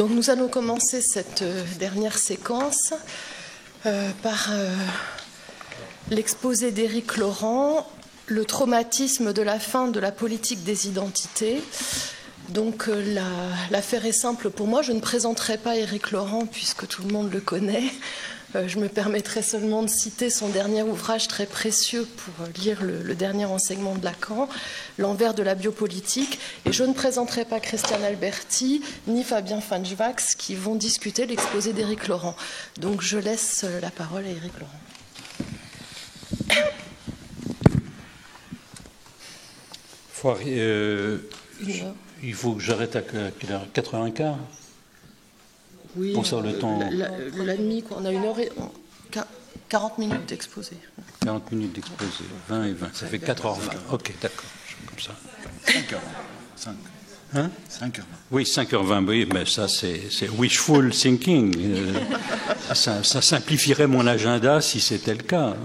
Donc nous allons commencer cette dernière séquence par l'exposé d'Éric Laurent, le traumatisme de la fin de la politique des identités. Donc l'affaire est simple pour moi, je ne présenterai pas Éric Laurent puisque tout le monde le connaît. Je me permettrai seulement de citer son dernier ouvrage très précieux pour lire le dernier enseignement de Lacan, L'envers de la biopolitique. Et je ne présenterai pas Christiane Alberti ni Fabien Fanchvax qui vont discuter l'exposé d'Éric Laurent. Donc je laisse la parole à Éric Laurent. Il faut que j'arrête à 4h15. Oui, pour ça, le temps. La demi, on a 40 minutes d'exposé. 40 minutes d'exposé, 20 et 20. Ça fait 4h20. Ok, d'accord. Comme ça. 5h20. Hein 5h20. Oui, 5h20, oui, mais ça, c'est wishful thinking. Ça simplifierait mon agenda si c'était le cas.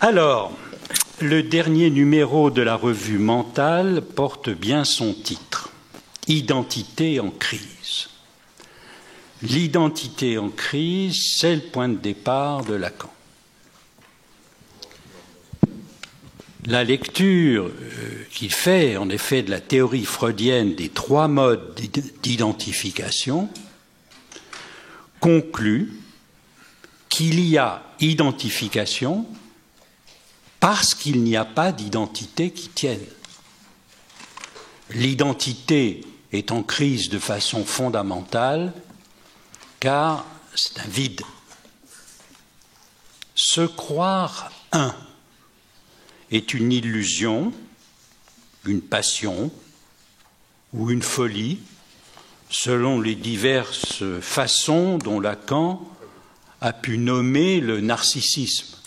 Alors, le dernier numéro de la revue Mentale porte bien son titre. Identité en crise. L'identité en crise, c'est le point de départ de Lacan. La lecture qu'il fait, en effet, de la théorie freudienne des 3 modes d'identification conclut qu'il y a identification parce qu'il n'y a pas d'identité qui tienne. L'identité est en crise de façon fondamentale car c'est un vide. Se croire un est une illusion, une passion ou une folie, selon les diverses façons dont Lacan a pu nommer le narcissisme.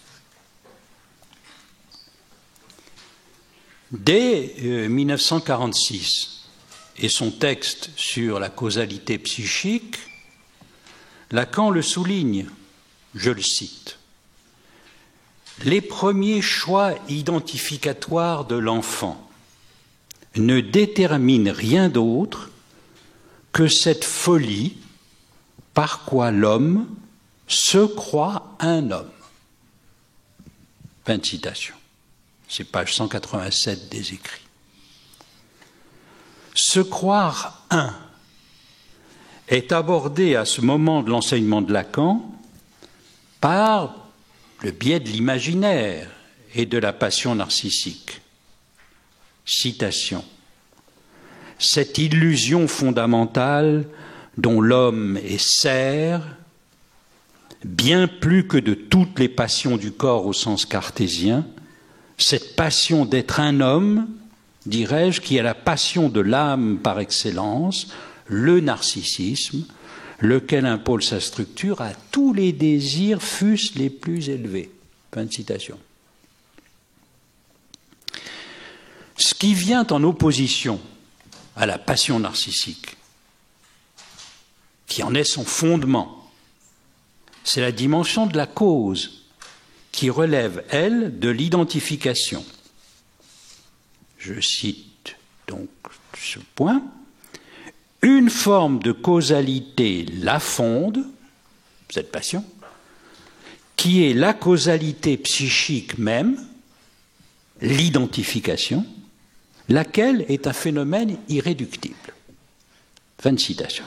Dès 1946 et son texte sur la causalité psychique, Lacan le souligne, je le cite, « Les premiers choix identificatoires de l'enfant ne déterminent rien d'autre que cette folie par quoi l'homme se croit un homme. » Fin de citation. C'est page 187 des écrits. Se croire un est abordé à ce moment de l'enseignement de Lacan par le biais de l'imaginaire et de la passion narcissique. Citation. Cette illusion fondamentale dont l'homme est serf, bien plus que de toutes les passions du corps au sens cartésien, cette passion d'être un homme, dirais-je, qui est la passion de l'âme par excellence, le narcissisme, lequel impose sa structure à tous les désirs, fût-ce les plus élevés. Fin de citation. Ce qui vient en opposition à la passion narcissique, qui en est son fondement, c'est la dimension de la cause, qui relève, elle, de l'identification. Je cite donc ce point. Une forme de causalité la fonde, cette passion, qui est la causalité psychique même, l'identification, laquelle est un phénomène irréductible. Fin de citation.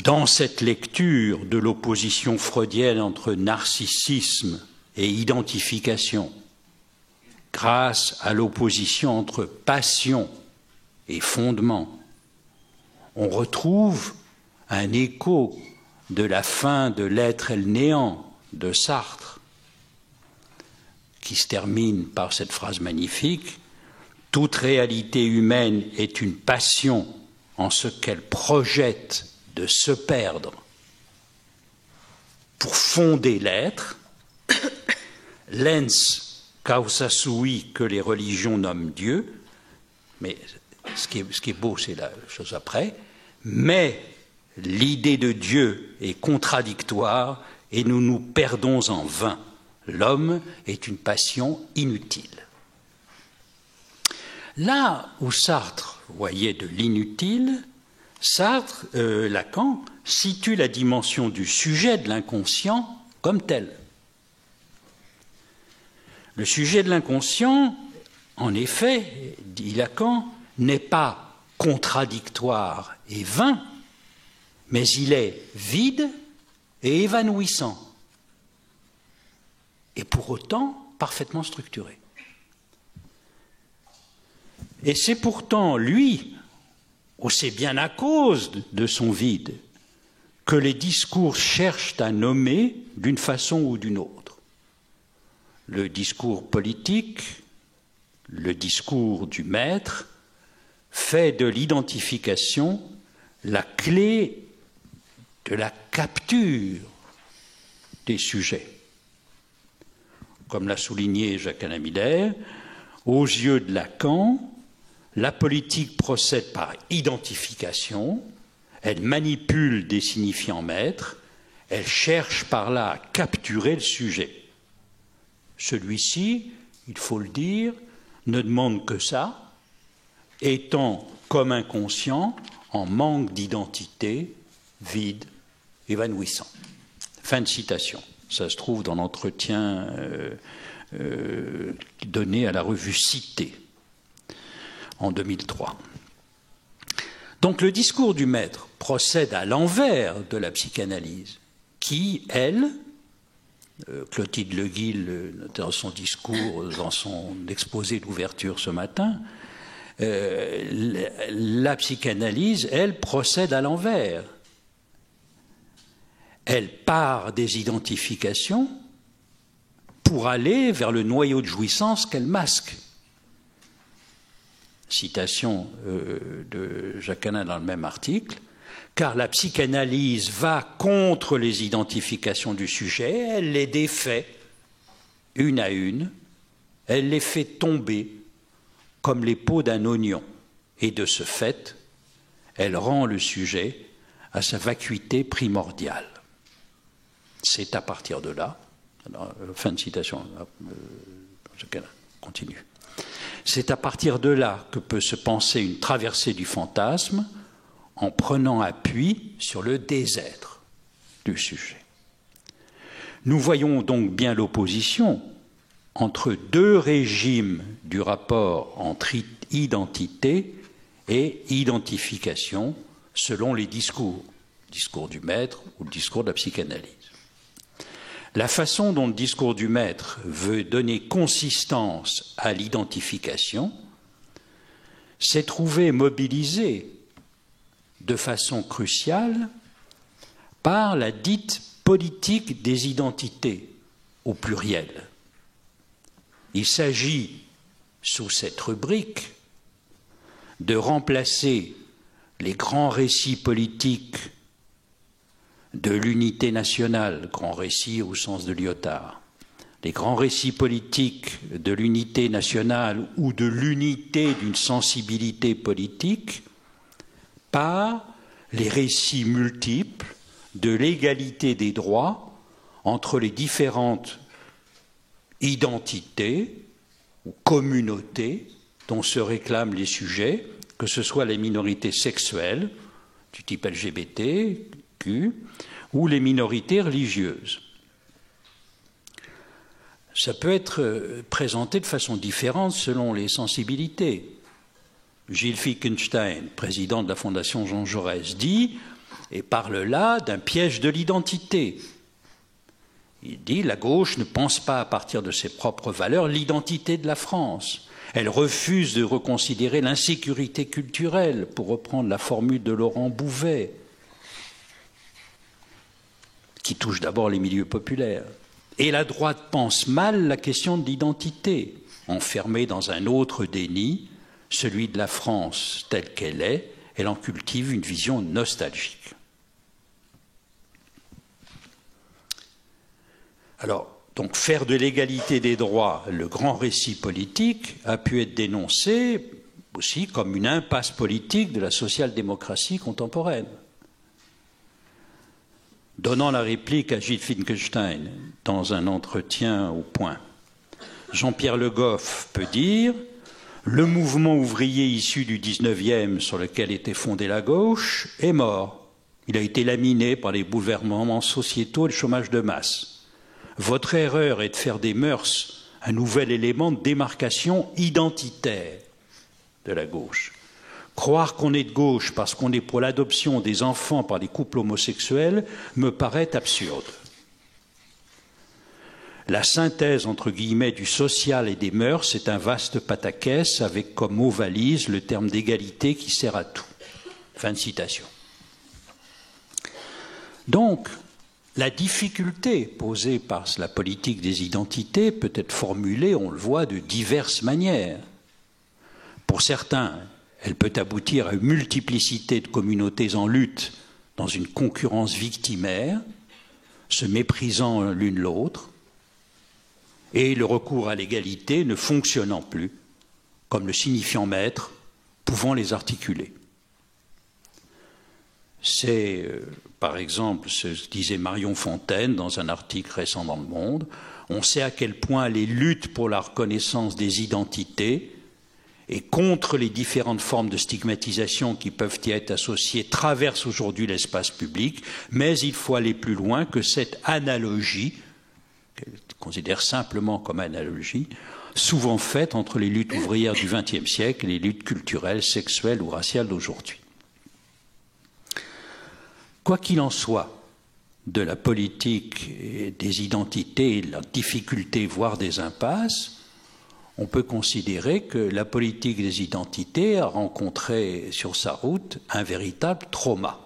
Dans cette lecture de l'opposition freudienne entre narcissisme et identification, grâce à l'opposition entre passion et fondement, on retrouve un écho de la fin de l'être et le néant de Sartre, qui se termine par cette phrase magnifique « Toute réalité humaine est une passion en ce qu'elle projette de se perdre pour fonder l'être, lens causa sui que les religions nomment Dieu, mais ce qui est beau, c'est la chose après, mais l'idée de Dieu est contradictoire et nous nous perdons en vain. L'homme est une passion inutile. Là où Sartre voyait de l'inutile, Lacan situe la dimension du sujet de l'inconscient comme tel. Le sujet de l'inconscient, en effet, dit Lacan, n'est pas contradictoire et vain, mais il est vide et évanouissant, et pour autant parfaitement structuré. Et c'est pourtant lui, ou c'est bien à cause de son vide, que les discours cherchent à nommer d'une façon ou d'une autre. Le discours politique, le discours du maître, fait de l'identification la clé de la capture des sujets. Comme l'a souligné Jacques-Alain Miller, aux yeux de Lacan, la politique procède par identification, elle manipule des signifiants maîtres, elle cherche par là à capturer le sujet. Celui-ci, il faut le dire, ne demande que ça, étant comme inconscient, en manque d'identité, vide, évanouissant. Fin de citation. Ça se trouve dans l'entretien donné à la revue Cité en 2003. Donc le discours du maître procède à l'envers de la psychanalyse, qui, elle, Clotilde Le Guil, dans son discours, dans son exposé d'ouverture ce matin, la psychanalyse, elle, procède à l'envers. Elle part des identifications pour aller vers le noyau de jouissance qu'elle masque. Citation de Jacques-Alain dans le même article, car la psychanalyse va contre les identifications du sujet, elle les défait une à une, elle les fait tomber comme les peaux d'un oignon, et de ce fait, elle rend le sujet à sa vacuité primordiale. C'est à partir de là, alors, fin de citation, Jacques-Alain continue. C'est à partir de là que peut se penser une traversée du fantasme en prenant appui sur le désêtre du sujet. Nous voyons donc bien l'opposition entre deux régimes du rapport entre identité et identification selon les discours, le discours du maître ou le discours de la psychanalyse. La façon dont le discours du maître veut donner consistance à l'identification s'est trouvée mobilisée de façon cruciale par la dite politique des identités au pluriel. Il s'agit, sous cette rubrique, de remplacer les grands récits politiques de l'unité nationale, grand récit au sens de Lyotard, les grands récits politiques de l'unité nationale ou de l'unité d'une sensibilité politique, par les récits multiples de l'égalité des droits entre les différentes identités ou communautés dont se réclament les sujets, que ce soit les minorités sexuelles du type LGBTQ ou les minorités religieuses. Ça peut être présenté de façon différente selon les sensibilités. Gilles Fickenstein, président de la Fondation Jean Jaurès, dit et parle là d'un piège de l'identité. Il dit la gauche ne pense pas à partir de ses propres valeurs l'identité de la France. Elle refuse de reconsidérer l'insécurité culturelle, pour reprendre la formule de Laurent Bouvet, qui touche d'abord les milieux populaires. Et la droite pense mal la question de l'identité, enfermée dans un autre déni, celui de la France telle qu'elle est, elle en cultive une vision nostalgique. Alors, donc, faire de l'égalité des droits le grand récit politique a pu être dénoncé aussi comme une impasse politique de la social-démocratie contemporaine. Donnant la réplique à Gilles Fickenstein dans un entretien au Point, Jean-Pierre Le Goff peut dire « Le mouvement ouvrier issu du 19e sur lequel était fondée la gauche est mort. Il a été laminé par les bouleversements sociétaux et le chômage de masse. Votre erreur est de faire des mœurs un nouvel élément de démarcation identitaire de la gauche. Croire qu'on est de gauche parce qu'on est pour l'adoption des enfants par des couples homosexuels me paraît absurde. La synthèse, entre guillemets, du social et des mœurs est un vaste pataquès avec comme mot valise le terme d'égalité qui sert à tout. Fin de citation. Donc, la difficulté posée par la politique des identités peut être formulée, on le voit, de diverses manières. Pour certains, elle peut aboutir à une multiplicité de communautés en lutte dans une concurrence victimaire, se méprisant l'une l'autre, et le recours à l'égalité ne fonctionnant plus, comme le signifiant maître, pouvant les articuler. C'est, par exemple, ce que disait Marion Fontaine dans un article récent dans Le Monde, on sait à quel point les luttes pour la reconnaissance des identités et contre les différentes formes de stigmatisation qui peuvent y être associées traversent aujourd'hui l'espace public, mais il faut aller plus loin que cette analogie, qu'elle considère simplement comme analogie, souvent faite entre les luttes ouvrières du XXe siècle et les luttes culturelles, sexuelles ou raciales d'aujourd'hui. Quoi qu'il en soit de la politique et des identités, la difficulté, voire des impasses, on peut considérer que la politique des identités a rencontré sur sa route un véritable trauma.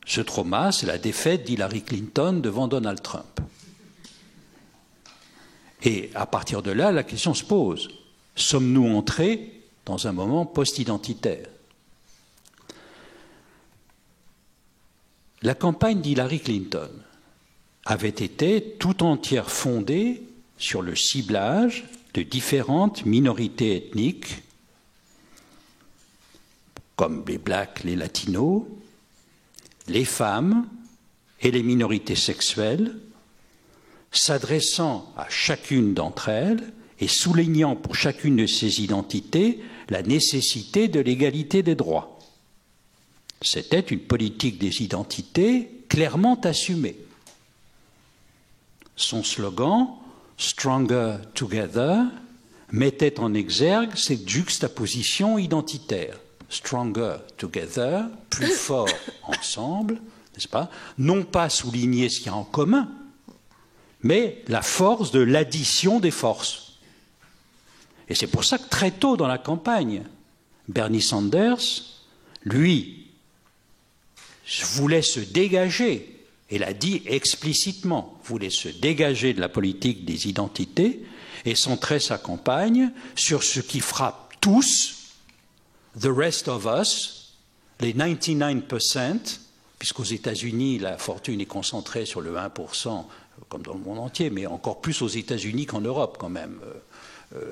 Ce trauma, c'est la défaite d'Hillary Clinton devant Donald Trump. Et à partir de là, la question se pose. Sommes-nous entrés dans un moment post-identitaire ? La campagne d'Hillary Clinton avait été tout entière fondée sur le ciblage de différentes minorités ethniques, comme les blacks, les latinos, les femmes et les minorités sexuelles, s'adressant à chacune d'entre elles et soulignant pour chacune de ces identités la nécessité de l'égalité des droits. C'était une politique des identités clairement assumée. Son slogan « Stronger Together » mettait en exergue cette juxtaposition identitaire. « Stronger Together », plus fort ensemble, n'est-ce pas? Non pas souligner ce qu'il y a en commun, mais la force de l'addition des forces. Et c'est pour ça que très tôt dans la campagne, Bernie Sanders, lui, voulait se dégager, et l'a dit explicitement, voulait se dégager de la politique des identités et centrer sa campagne sur ce qui frappe tous, the rest of us, les 99%, puisqu'aux États-Unis, la fortune est concentrée sur le 1%, comme dans le monde entier, mais encore plus aux États-Unis qu'en Europe quand même.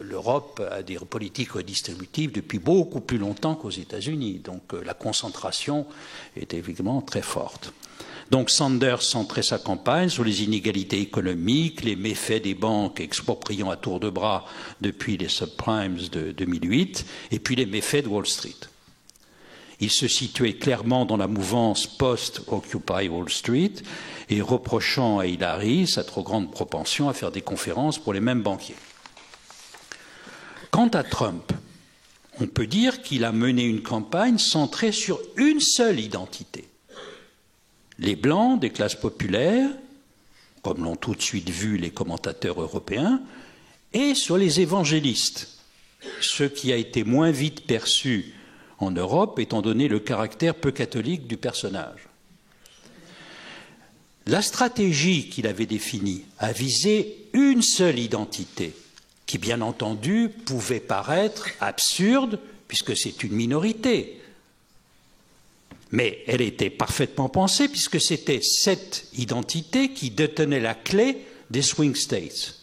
L'Europe a des politiques redistributives depuis beaucoup plus longtemps qu'aux États-Unis. Donc la concentration est évidemment très forte. Donc Sanders centrait sa campagne sur les inégalités économiques, les méfaits des banques expropriant à tour de bras depuis les subprimes de 2008, et puis les méfaits de Wall Street. Il se situait clairement dans la mouvance post-Occupy Wall Street et reprochant à Hillary sa trop grande propension à faire des conférences pour les mêmes banquiers. Quant à Trump, on peut dire qu'il a mené une campagne centrée sur une seule identité. Les Blancs des classes populaires, comme l'ont tout de suite vu les commentateurs européens, et sur les évangélistes, ce qui a été moins vite perçu en Europe, étant donné le caractère peu catholique du personnage. La stratégie qu'il avait définie a visé une seule identité, qui, bien entendu, pouvait paraître absurde, puisque c'est une minorité. Mais elle était parfaitement pensée, puisque c'était cette identité qui détenait la clé des swing states,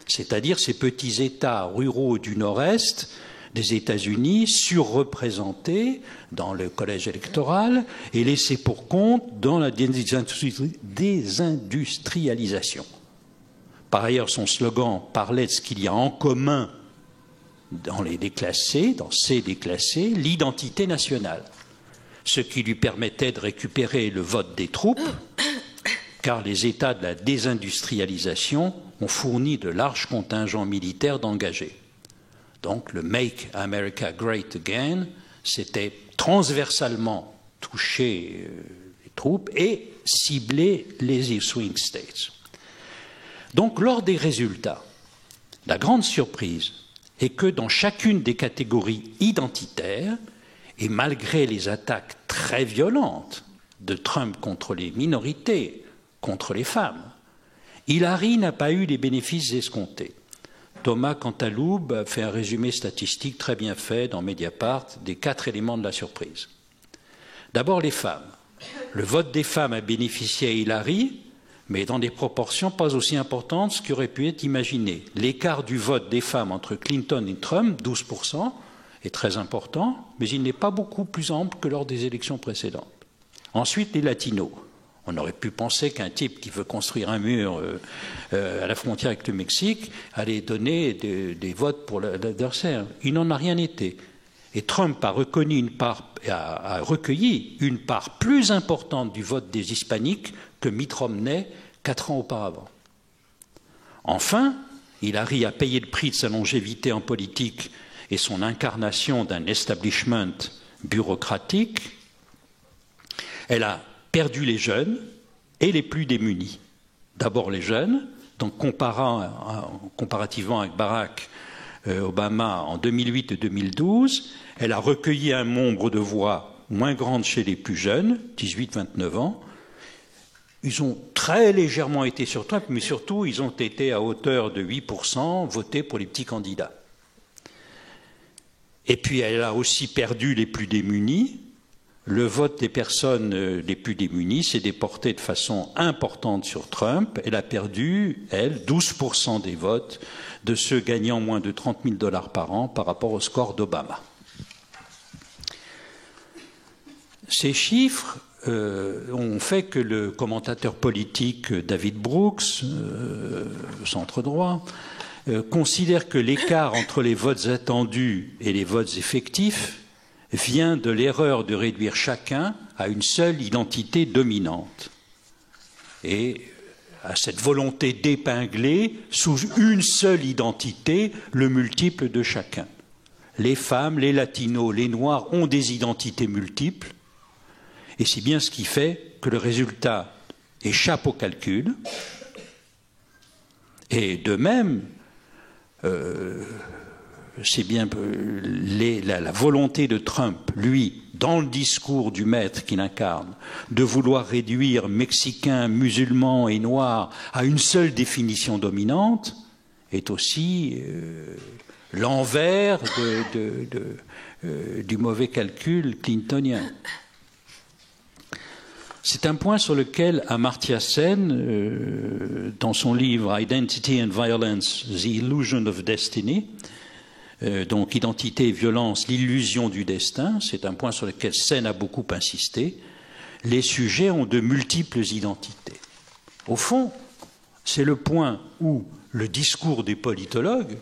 c'est-à-dire ces petits États ruraux du nord-est des États-Unis surreprésentés dans le collège électoral et laissés pour compte dans la désindustrialisation. Par ailleurs, son slogan parlait de ce qu'il y a en commun dans les déclassés, dans ces déclassés, l'identité nationale, ce qui lui permettait de récupérer le vote des troupes, car les États de la désindustrialisation ont fourni de larges contingents militaires d'engagés. Donc le Make America Great Again, c'était transversalement toucher les troupes et cibler les swing states. Donc lors des résultats, la grande surprise est que dans chacune des catégories identitaires, et malgré les attaques très violentes de Trump contre les minorités, contre les femmes, Hillary n'a pas eu les bénéfices escomptés. Thomas Cantaloube a fait un résumé statistique très bien fait dans Mediapart des 4 éléments de la surprise. D'abord les femmes. Le vote des femmes a bénéficié à Hillary, mais dans des proportions pas aussi importantes que ce qui aurait pu être imaginé. L'écart du vote des femmes entre Clinton et Trump, 12%, est très important, mais il n'est pas beaucoup plus ample que lors des élections précédentes. Ensuite, les latinos. On aurait pu penser qu'un type qui veut construire un mur à la frontière avec le Mexique allait donner des votes pour l'adversaire. Il n'en a rien été. Et Trump a recueilli une part plus importante du vote des hispaniques que Mitt Romney 4 ans auparavant. Enfin, Hillary a payé le prix de sa longévité en politique et son incarnation d'un establishment bureaucratique. Elle a perdu les jeunes et les plus démunis. D'abord les jeunes, donc comparativement avec Barack Obama en 2008 et 2012, elle a recueilli un nombre de voix moins grande chez les plus jeunes, 18-29 ans. Ils ont très légèrement été sur Trump, mais surtout ils ont été à hauteur de 8% votés pour les petits candidats. Et puis elle a aussi perdu les plus démunis. Le vote des personnes les plus démunies s'est déporté de façon importante sur Trump. Elle a perdu, elle, 12% des votes de ceux gagnant moins de $30 000 par an par rapport au score d'Obama. Ces chiffres ont fait que le commentateur politique David Brooks, centre droit, considère que l'écart entre les votes attendus et les votes effectifs vient de l'erreur de réduire chacun à une seule identité dominante et à cette volonté d'épingler sous une seule identité le multiple de chacun. Les femmes, les latinos, les noirs ont des identités multiples et c'est bien ce qui fait que le résultat échappe au calcul. Et de même, c'est bien la volonté de Trump, lui, dans le discours du maître qu'il incarne, de vouloir réduire Mexicains, musulmans et Noirs à une seule définition dominante, est aussi l'envers du mauvais calcul clintonien. C'est un point sur lequel Amartya Sen, dans son livre Identity and Violence, The Illusion of Destiny, donc identité et violence, l'illusion du destin, c'est un point sur lequel Sen a beaucoup insisté. Les sujets ont de multiples identités. Au fond, c'est le point où le discours des politologues,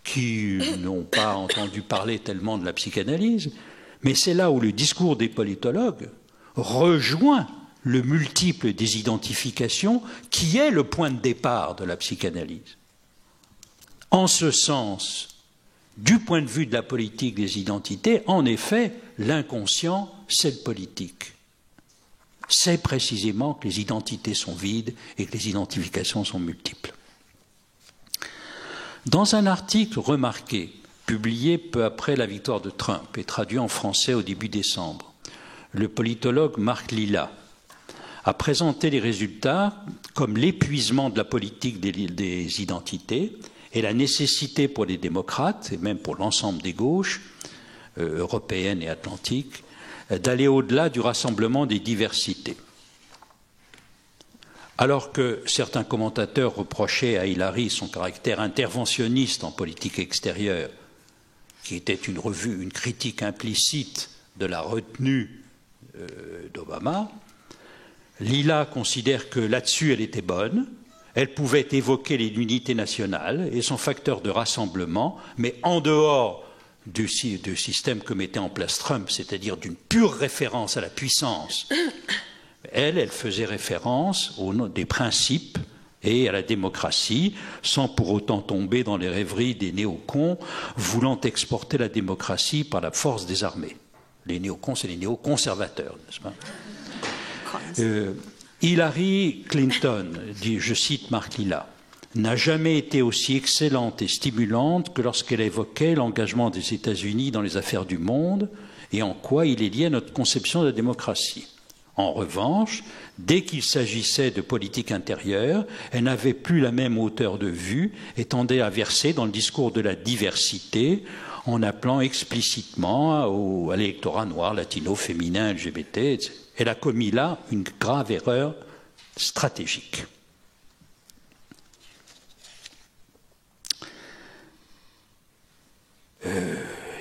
qui n'ont pas entendu parler tellement de la psychanalyse, mais c'est là où le discours des politologues rejoint le multiple des identifications qui est le point de départ de la psychanalyse. En ce sens, du point de vue de la politique des identités, en effet, l'inconscient, c'est le politique. C'est précisément que les identités sont vides et que les identifications sont multiples. Dans un article remarqué, publié peu après la victoire de Trump et traduit en français au début décembre, le politologue Marc Lilla a présenté les résultats comme l'épuisement de la politique des identités et la nécessité pour les démocrates, et même pour l'ensemble des gauches, européennes et atlantiques, d'aller au-delà du rassemblement des diversités. Alors que certains commentateurs reprochaient à Hillary son caractère interventionniste en politique extérieure, qui était une critique implicite de la retenue d'Obama, Lilla considère que là-dessus elle était bonne, Elle pouvait évoquer l'unité nationale et son facteur de rassemblement, mais en dehors du système que mettait en place Trump, c'est-à-dire d'une pure référence à la puissance. Elle faisait référence des principes et à la démocratie, sans pour autant tomber dans les rêveries des néocons voulant exporter la démocratie par la force des armées. Les néocons, c'est les néoconservateurs, n'est-ce pas? Hillary Clinton, dit, je cite Marc Lilla, n'a jamais été aussi excellente et stimulante que lorsqu'elle évoquait l'engagement des États-Unis dans les affaires du monde et en quoi il est lié à notre conception de la démocratie. En revanche, dès qu'il s'agissait de politique intérieure, elle n'avait plus la même hauteur de vue et tendait à verser dans le discours de la diversité en appelant explicitement à l'électorat noir, latino, féminin, LGBT, etc. Elle a commis là une grave erreur stratégique.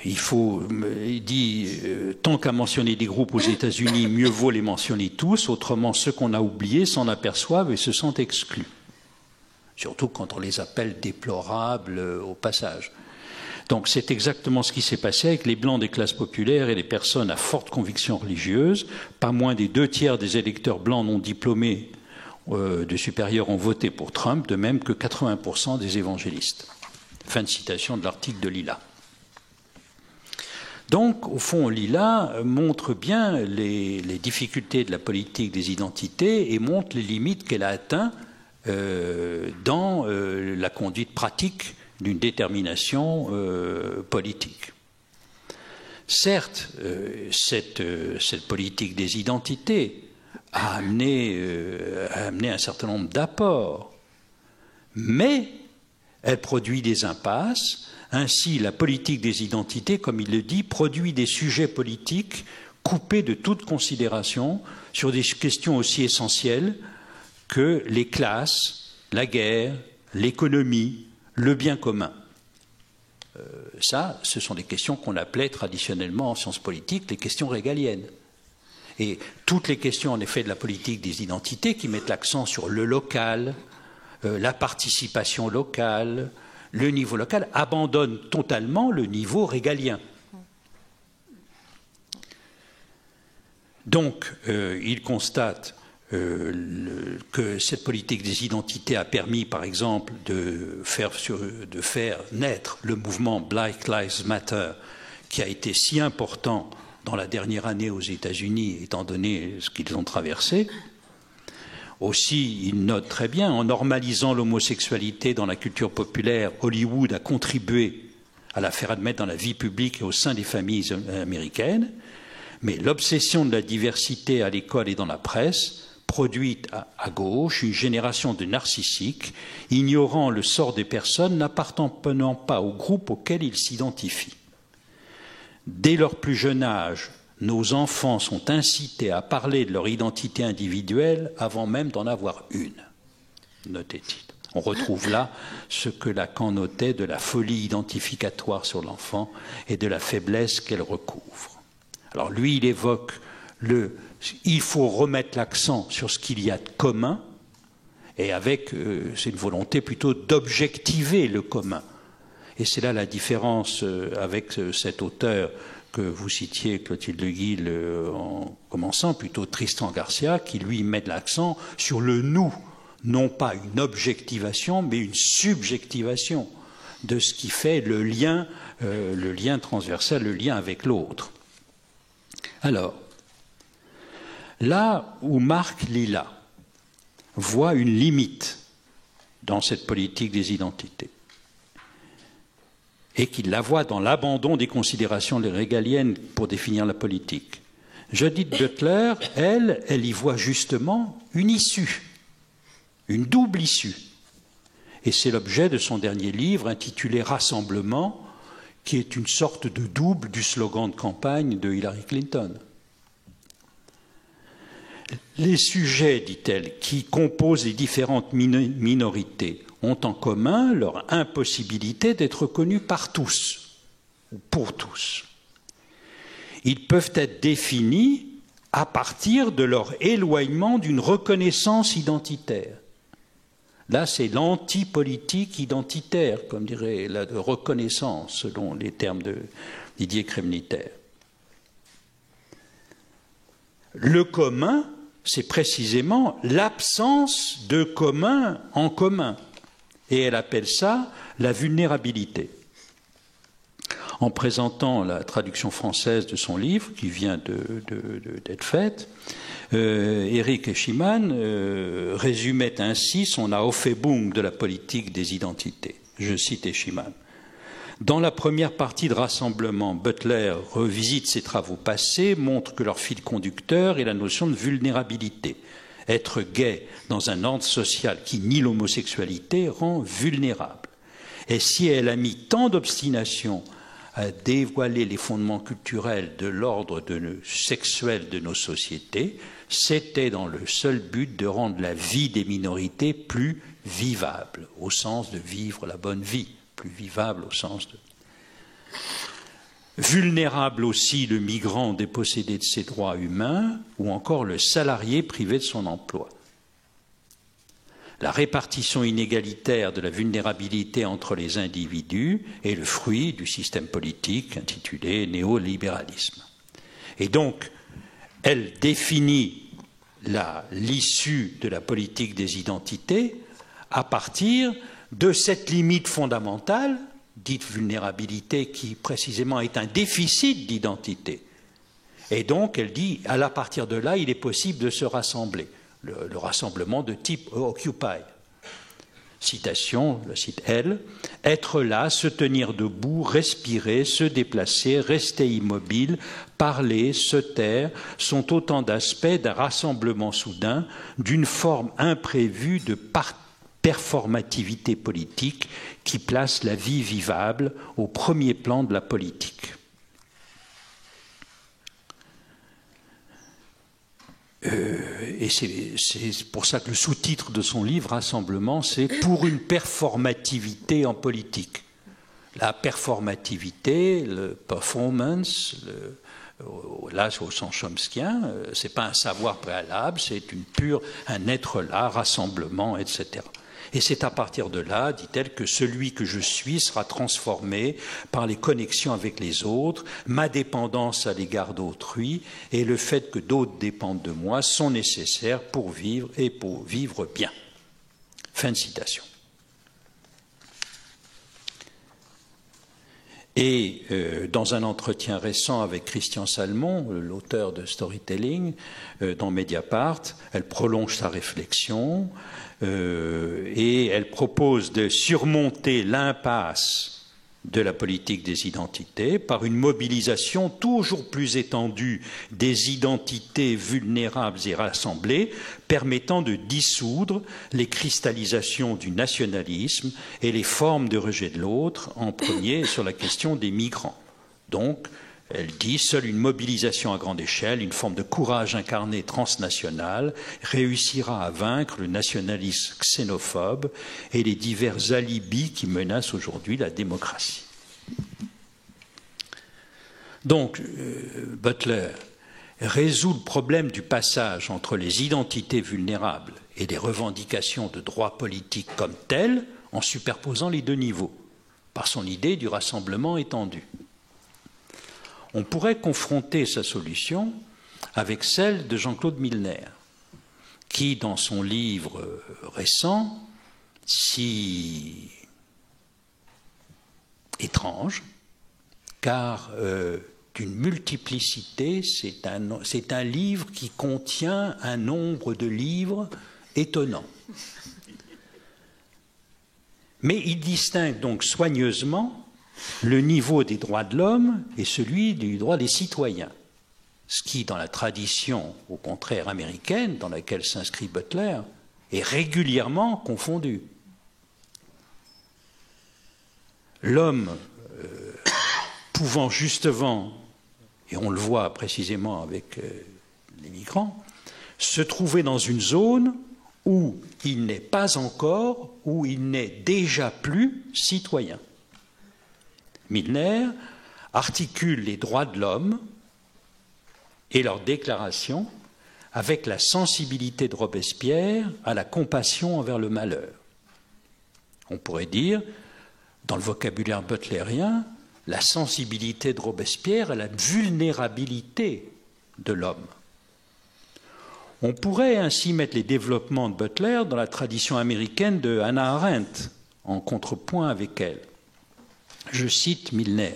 Il dit, tant qu'à mentionner des groupes aux États-Unis, mieux vaut les mentionner tous, autrement ceux qu'on a oubliés s'en aperçoivent et se sentent exclus. Surtout quand on les appelle déplorables au passage. Donc c'est exactement ce qui s'est passé avec les Blancs des classes populaires et les personnes à forte conviction religieuse. Pas moins des 2/3 des électeurs blancs non diplômés de supérieur ont voté pour Trump, de même que 80% des évangélistes. Fin de citation de l'article de Lilla. Donc, au fond, Lilla montre bien les difficultés de la politique des identités et montre les limites qu'elle a atteintes dans la conduite pratique d'une détermination politique. Certes, cette politique des identités a amené un certain nombre d'apports, mais elle produit des impasses. Ainsi, la politique des identités, comme il le dit, produit des sujets politiques coupés de toute considération sur des questions aussi essentielles que les classes, la guerre, l'économie, le bien commun. Ça, ce sont des questions qu'on appelait traditionnellement en sciences politiques les questions régaliennes. Et toutes les questions, en effet, de la politique des identités qui mettent l'accent sur le local, la participation locale, le niveau local, abandonnent totalement le niveau régalien. Donc, il constate que cette politique des identités a permis, par exemple, de faire naître le mouvement Black Lives Matter, qui a été si important dans la dernière année aux États-Unis, étant donné ce qu'ils ont traversé. Aussi, il note très bien, en normalisant l'homosexualité dans la culture populaire, Hollywood a contribué à la faire admettre dans la vie publique et au sein des familles américaines, mais l'obsession de la diversité à l'école et dans la presse produit à gauche une génération de narcissiques, ignorant le sort des personnes n'appartenant pas au groupe auquel ils s'identifient. Dès leur plus jeune âge, nos enfants sont incités à parler de leur identité individuelle avant même d'en avoir une, notait-il. On retrouve là ce que Lacan notait de la folie identificatoire sur l'enfant et de la faiblesse qu'elle recouvre. Alors lui, il évoque il faut remettre l'accent sur ce qu'il y a de commun, et c'est une volonté plutôt d'objectiver le commun. Et c'est là la différence avec cet auteur que vous citiez, Clotilde Le Guil, en commençant, plutôt Tristan Garcia, qui lui met l'accent sur le nous, non pas une objectivation, mais une subjectivation de ce qui fait le lien transversal, le lien avec l'autre. Alors, là où Marc Lilla voit une limite dans cette politique des identités, et qu'il la voit dans l'abandon des considérations régaliennes pour définir la politique. Judith Butler, elle y voit justement une issue, une double issue. Et c'est l'objet de son dernier livre intitulé « Rassemblement », qui est une sorte de double du slogan de campagne de Hillary Clinton. Les sujets, dit-elle, qui composent les différentes minorités ont en commun leur impossibilité d'être connus par tous, ou pour tous. Ils peuvent être définis à partir de leur éloignement d'une reconnaissance identitaire. Là, c'est l'anti-politique identitaire, comme dirait la reconnaissance, selon les termes de Didier Kremniter. Le commun, c'est précisément l'absence de commun en commun. Et elle appelle ça la vulnérabilité. En présentant la traduction française de son livre, qui vient d'être faite, Erich Eschimann résumait ainsi son Aufhebung de la politique des identités. Je cite Eschimann. Dans la première partie de Rassemblement, Butler revisite ses travaux passés, montre que leur fil conducteur est la notion de vulnérabilité. Être gay dans un ordre social qui nie l'homosexualité rend vulnérable. Et si elle a mis tant d'obstination à dévoiler les fondements culturels de l'ordre sexuel de nos sociétés, c'était dans le seul but de rendre la vie des minorités plus vivable, au sens de vivre la bonne vie. Plus vivable au sens de... Vulnérable aussi le migrant dépossédé de ses droits humains ou encore le salarié privé de son emploi. La répartition inégalitaire de la vulnérabilité entre les individus est le fruit du système politique intitulé néolibéralisme. Et donc, elle définit l'issue de la politique des identités à partir de cette limite fondamentale, dite vulnérabilité, qui précisément est un déficit d'identité. Et donc, elle dit, à partir de là, il est possible de se rassembler. Le rassemblement de type Occupy. Citation, je cite elle, « Être là, se tenir debout, respirer, se déplacer, rester immobile, parler, se taire, sont autant d'aspects d'un rassemblement soudain, d'une forme imprévue de performativité politique qui place la vie vivable au premier plan de la politique. » Et c'est pour ça que le sous-titre de son livre, Rassemblement, c'est « Pour une performativité en politique ». La performativité, le performance, là au sens chomskien, c'est pas un savoir préalable, c'est un être là, rassemblement, etc. Et c'est à partir de là, dit-elle, que celui que je suis sera transformé par les connexions avec les autres, ma dépendance à l'égard d'autrui et le fait que d'autres dépendent de moi sont nécessaires pour vivre et pour vivre bien. Fin de citation. Et dans un entretien récent avec Christian Salmon, l'auteur de Storytelling, dans Mediapart, elle prolonge sa réflexion et elle propose de surmonter l'impasse de la politique des identités par une mobilisation toujours plus étendue des identités vulnérables et rassemblées, permettant de dissoudre les cristallisations du nationalisme et les formes de rejet de l'autre, en premier sur la question des migrants. Donc, elle dit, seule une mobilisation à grande échelle, une forme de courage incarné transnational, réussira à vaincre le nationalisme xénophobe et les divers alibis qui menacent aujourd'hui la démocratie. Donc, Butler résout le problème du passage entre les identités vulnérables et les revendications de droits politiques comme telles en superposant les deux niveaux, par son idée du rassemblement étendu. On pourrait confronter sa solution avec celle de Jean-Claude Milner, qui, dans son livre récent, si étrange, car d'une multiplicité, c'est un livre qui contient un nombre de livres étonnant. Mais il distingue donc soigneusement le niveau des droits de l'homme et celui du droit des citoyens, ce qui, dans la tradition, au contraire, américaine, dans laquelle s'inscrit Butler, est régulièrement confondu. L'homme pouvant justement, et on le voit précisément avec les migrants, se trouver dans une zone où il n'est pas encore, où il n'est déjà plus citoyen. Milner articule les droits de l'homme et leur déclaration avec la sensibilité de Robespierre à la compassion envers le malheur. On pourrait dire, dans le vocabulaire butlérien, la sensibilité de Robespierre à la vulnérabilité de l'homme. On pourrait ainsi mettre les développements de Butler dans la tradition américaine de Hannah Arendt, en contrepoint avec elle. Je cite Milner.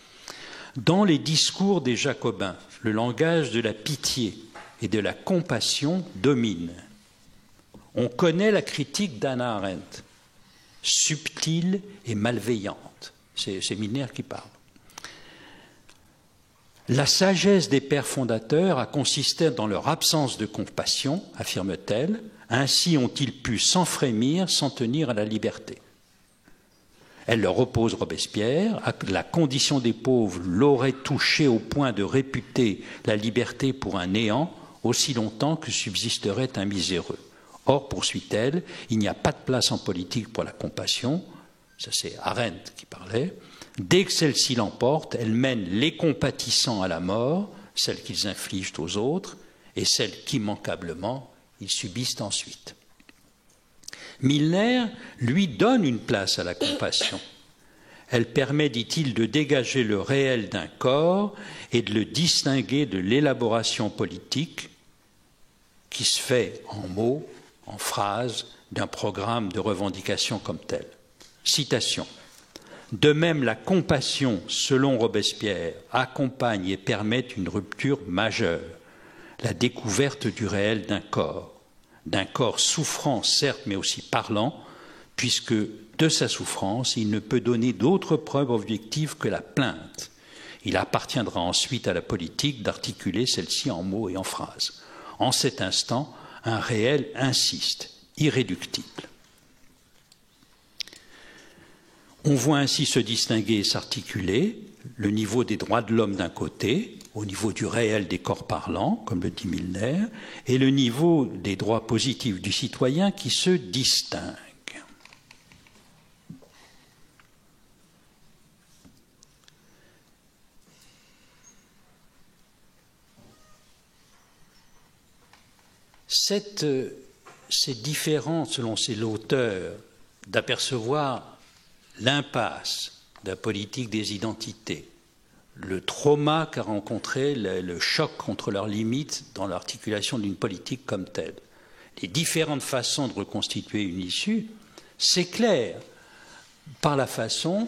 « Dans les discours des Jacobins, le langage de la pitié et de la compassion domine. On connaît la critique d'Hannah Arendt, subtile et malveillante. » C'est Milner qui parle. La sagesse des pères fondateurs a consisté dans leur absence de compassion, affirme-t-elle, ainsi ont-ils pu sans frémir s'en tenir à la liberté. Elle leur oppose Robespierre, la condition des pauvres l'aurait touché au point de réputer la liberté pour un néant aussi longtemps que subsisterait un miséreux. Or, poursuit-elle, il n'y a pas de place en politique pour la compassion, ça c'est Arendt qui parlait. Dès que celle-ci l'emporte, elle mène les compatissants à la mort, celle qu'ils infligent aux autres, et celle qu'immanquablement ils subissent ensuite. Milner, lui, donne une place à la compassion. Elle permet, dit-il, de dégager le réel d'un corps et de le distinguer de l'élaboration politique qui se fait en mots, en phrases, d'un programme de revendication comme tel. Citation. De même, la compassion, selon Robespierre, accompagne et permet une rupture majeure, la découverte du réel d'un corps souffrant certes, mais aussi parlant, puisque de sa souffrance, il ne peut donner d'autre preuve objective que la plainte. Il appartiendra ensuite à la politique d'articuler celle-ci en mots et en phrases. En cet instant, un réel insiste, irréductible. On voit ainsi se distinguer et s'articuler le niveau des droits de l'homme d'un côté, au niveau du réel des corps parlants, comme le dit Milner, et le niveau des droits positifs du citoyen qui se distingue. C'est différent, selon l'auteur, d'apercevoir l'impasse de la politique des identités, le trauma qu'a rencontré, le choc contre leurs limites dans l'articulation d'une politique comme telle. Les différentes façons de reconstituer une issue s'éclairent par la façon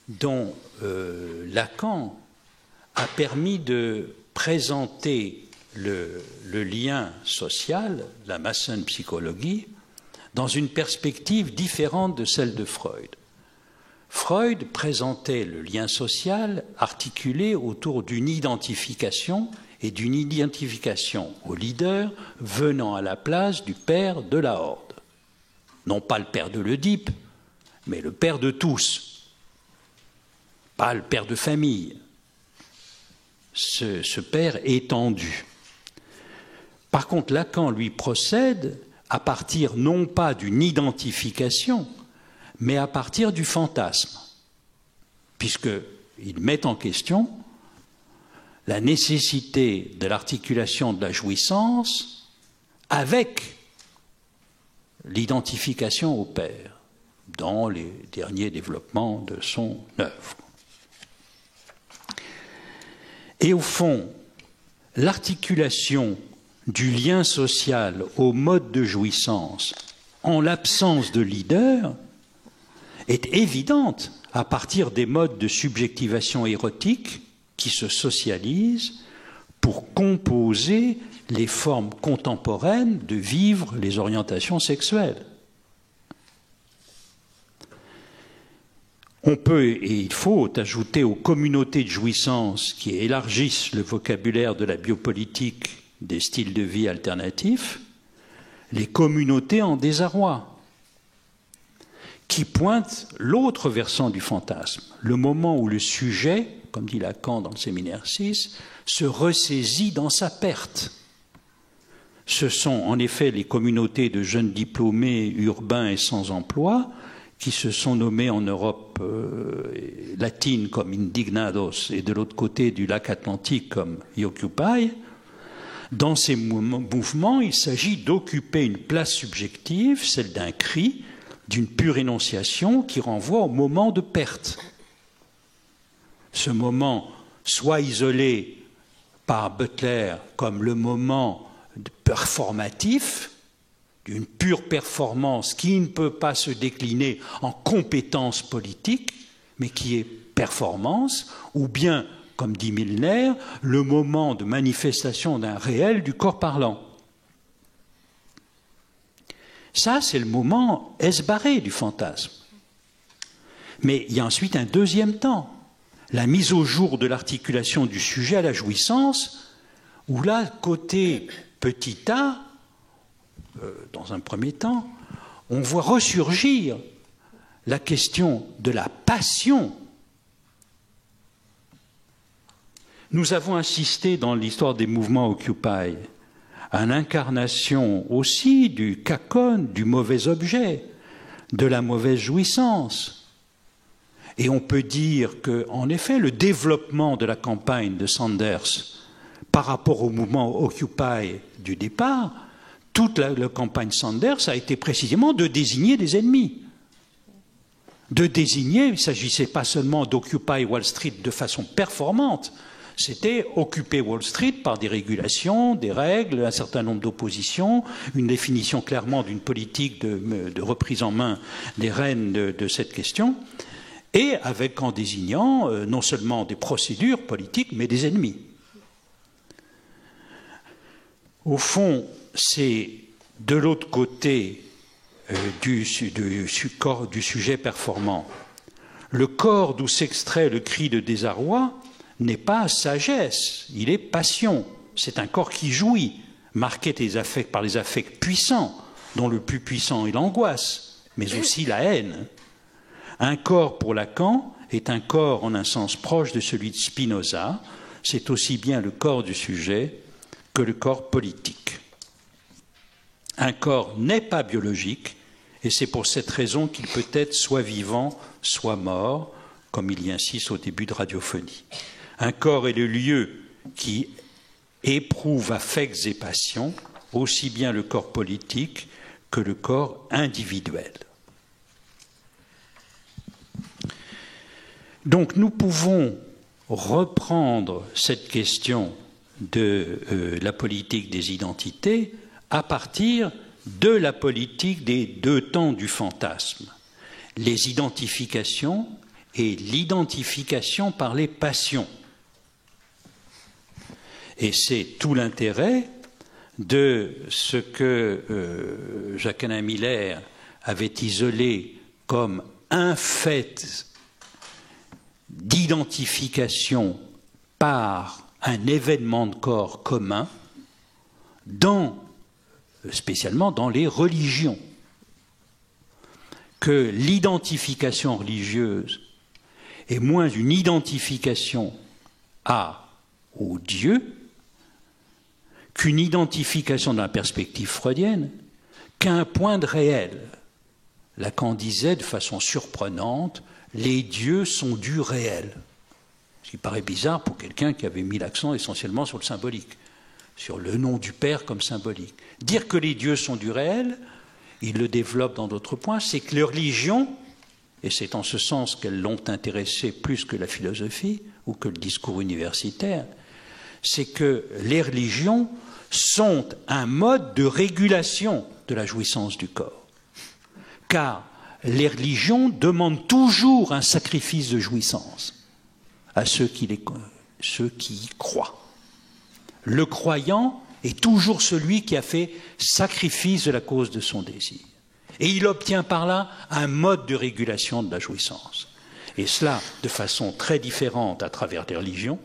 dont Lacan a permis de présenter le lien social, la Mason psychologie, dans une perspective différente de celle de Freud. Freud présentait le lien social articulé autour d'une identification et d'une identification au leader venant à la place du père de la horde. Non pas le père de l'Oedipe, mais le père de tous, pas le père de famille, ce père étendu. Par contre, Lacan, lui, procède à partir non pas d'une identification, mais à partir du fantasme, puisqu'il met en question la nécessité de l'articulation de la jouissance avec l'identification au père dans les derniers développements de son œuvre. Et au fond, l'articulation du lien social au mode de jouissance en l'absence de leader est évidente à partir des modes de subjectivation érotique qui se socialisent pour composer les formes contemporaines de vivre les orientations sexuelles. On peut et il faut ajouter aux communautés de jouissance qui élargissent le vocabulaire de la biopolitique des styles de vie alternatifs, les communautés en désarroi, qui pointent l'autre versant du fantasme, le moment où le sujet, comme dit Lacan dans le séminaire 6, se ressaisit dans sa perte. Ce sont en effet les communautés de jeunes diplômés urbains et sans emploi qui se sont nommés en Europe latine comme Indignados et de l'autre côté du lac Atlantique comme Occupy. Dans ces mouvements, il s'agit d'occuper une place subjective, celle d'un cri, d'une pure énonciation qui renvoie au moment de perte. Ce moment, soit isolé par Butler comme le moment performatif, d'une pure performance qui ne peut pas se décliner en compétence politique, mais qui est performance, ou bien, comme dit Milner, le moment de manifestation d'un réel du corps parlant. Ça, c'est le moment esbarré du fantasme. Mais il y a ensuite un deuxième temps, la mise au jour de l'articulation du sujet à la jouissance, où là, côté petit a, dans un premier temps, on voit ressurgir la question de la passion. Nous avons assisté dans l'histoire des mouvements Occupy à l'incarnation aussi du cacone, du mauvais objet, de la mauvaise jouissance. Et on peut dire que, en effet, le développement de la campagne de Sanders par rapport au mouvement Occupy du départ, toute la campagne Sanders a été précisément de désigner des ennemis. De désigner, il ne s'agissait pas seulement d'Occupy Wall Street de façon performante, c'était occuper Wall Street par des régulations, des règles, un certain nombre d'oppositions, une définition clairement d'une politique de reprise en main des rênes de cette question, et avec en désignant non seulement des procédures politiques, mais des ennemis. Au fond, c'est de l'autre côté du sujet performant. Le corps d'où s'extrait le cri de désarroi n'est pas sagesse, il est passion. C'est un corps qui jouit, marqué par les affects puissants, dont le plus puissant est l'angoisse, mais aussi la haine. Un corps pour Lacan est un corps en un sens proche de celui de Spinoza, c'est aussi bien le corps du sujet que le corps politique. Un corps n'est pas biologique, et c'est pour cette raison qu'il peut être soit vivant, soit mort, comme il y insiste au début de Radiophonie. Un corps est le lieu qui éprouve affects et passions, aussi bien le corps politique que le corps individuel. Donc nous pouvons reprendre cette question de la politique des identités à partir de la politique des deux temps du fantasme, les identifications et l'identification par les passions. Et c'est tout l'intérêt de ce que Jacques-Alain Miller avait isolé comme un fait d'identification par un événement de corps commun, spécialement dans les religions, que l'identification religieuse est moins une identification au Dieu qu'une identification dans la perspective freudienne qu'un point de réel. Lacan disait de façon surprenante, les dieux sont du réel. Ce qui paraît bizarre pour quelqu'un qui avait mis l'accent essentiellement sur le symbolique, sur le nom du Père comme symbolique. Dire que les dieux sont du réel, il le développe dans d'autres points, c'est que les religions, et c'est en ce sens qu'elles l'ont intéressé plus que la philosophie ou que le discours universitaire, c'est que les religions sont un mode de régulation de la jouissance du corps. Car les religions demandent toujours un sacrifice de jouissance à ceux qui y croient. Le croyant est toujours celui qui a fait sacrifice de la cause de son désir. Et il obtient par là un mode de régulation de la jouissance. Et cela de façon très différente à travers les religions.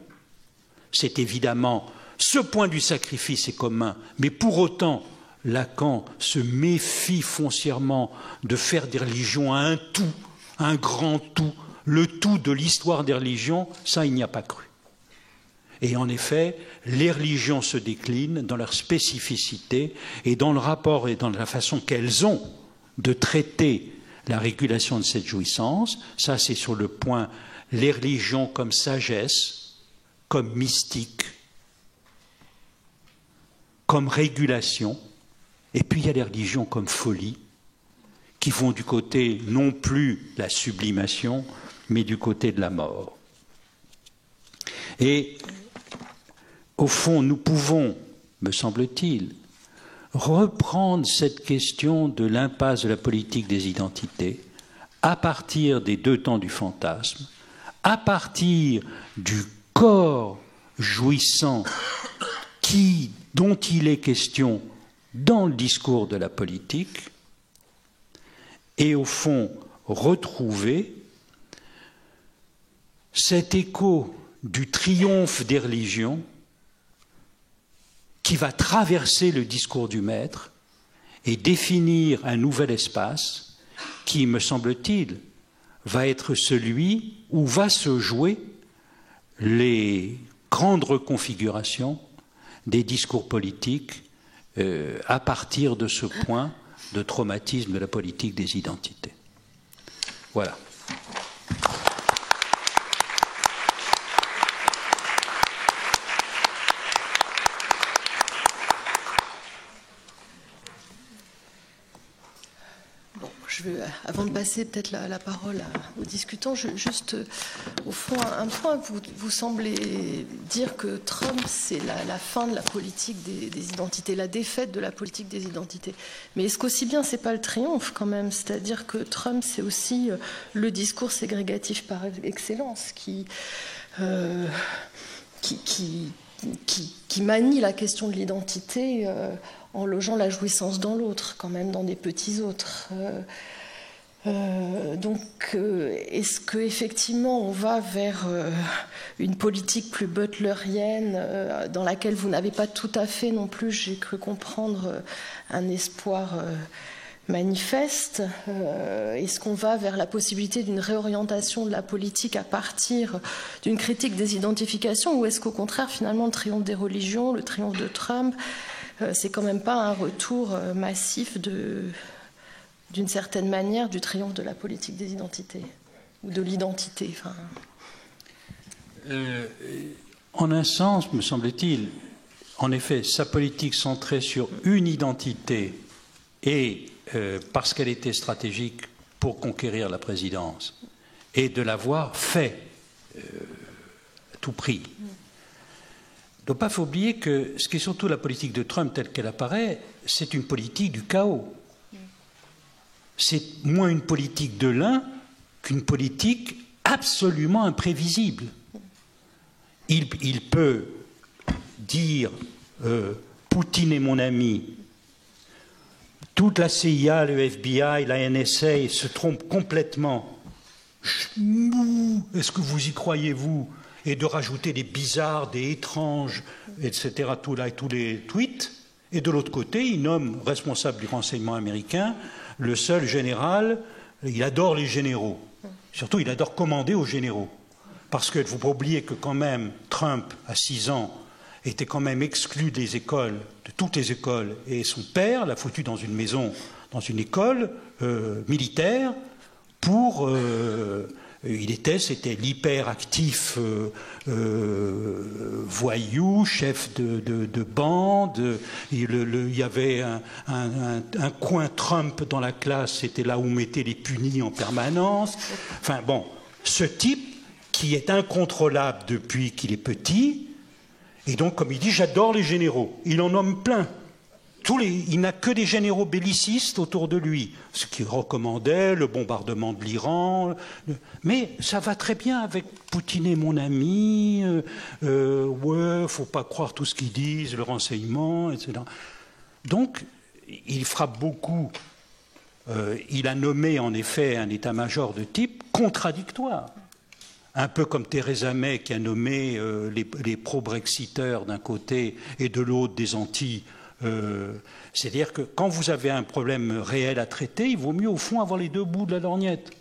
C'est évidemment ce point du sacrifice est commun, mais pour autant, Lacan se méfie foncièrement de faire des religions à un tout, un grand tout, le tout de l'histoire des religions, ça il n'y a pas cru. Et en effet, les religions se déclinent dans leur spécificité et dans le rapport et dans la façon qu'elles ont de traiter la régulation de cette jouissance. Ça, c'est sur le point les religions comme sagesse, comme mystique, comme régulation. Et puis il y a les religions comme folie, qui vont du côté non plus de la sublimation, mais du côté de la mort. Et au fond, nous pouvons, me semble-t-il, reprendre cette question de l'impasse de la politique des identités à partir des deux temps du fantasme, à partir du corps jouissant dont il est question dans le discours de la politique, et au fond retrouver cet écho du triomphe des religions qui va traverser le discours du maître et définir un nouvel espace qui, me semble-t-il, va être celui où va se jouer les grandes reconfigurations des discours politiques à partir de ce point de traumatisme de la politique des identités. Voilà. Avant de passer peut-être la parole aux discutants, juste au fond un point, vous semblez dire que Trump c'est la fin de la politique des identités, la défaite de la politique des identités. Mais est-ce qu'aussi bien c'est pas le triomphe quand même? C'est-à-dire que Trump c'est aussi le discours ségrégatif par excellence qui manie la question de l'identité en logeant la jouissance dans l'autre, quand même dans des petits autres. Donc, est-ce qu'effectivement on va vers une politique plus butlerienne dans laquelle vous n'avez pas tout à fait non plus, j'ai cru comprendre, un espoir manifeste? Est-ce qu'on va vers la possibilité d'une réorientation de la politique à partir d'une critique des identifications, ou est-ce qu'au contraire, finalement, le triomphe des religions, le triomphe de Trump, c'est quand même pas un retour massif d'une certaine manière du triomphe de la politique des identités ou de l'identité? En un sens, me semble-t-il, en effet, sa politique centrée sur une identité et parce qu'elle était stratégique pour conquérir la présidence et de l'avoir fait à tout prix. Il ne faut pas oublier que ce qui est surtout la politique de Trump telle qu'elle apparaît, c'est une politique du chaos. C'est moins une politique de l'un qu'une politique absolument imprévisible. Il peut dire Poutine est mon ami, toute la CIA, le FBI, la NSA se trompent complètement. Est-ce que vous y croyez, vous? Et de rajouter des bizarres, des étranges, etc., tous les tweets. Et de l'autre côté, il nomme responsable du renseignement américain le seul général. Il adore les généraux. Surtout, il adore commander aux généraux. Parce qu'il ne faut pas oublier que quand même, Trump, à 6 ans, était quand même exclu des écoles, de toutes les écoles. Et son père l'a foutu dans une maison, dans une école militaire pour... C'était l'hyperactif voyou, chef de bande. Il y avait un coin Trump dans la classe, c'était là où on mettait les punis en permanence. Enfin bon, ce type qui est incontrôlable depuis qu'il est petit, et donc comme il dit, j'adore les généraux. Il en nomme plein. Il n'a que des généraux bellicistes autour de lui, ce qui recommandait le bombardement de l'Iran. Mais ça va très bien avec Poutine est mon ami, ouais, faut pas croire tout ce qu'ils disent, le renseignement, etc. Donc, il frappe beaucoup. Il a nommé en effet un état-major de type contradictoire. Un peu comme Theresa May qui a nommé les pro-brexiteurs d'un côté et de l'autre des anti. C'est-à-dire que quand vous avez un problème réel à traiter, il vaut mieux au fond avoir les deux bouts de la lorgnette.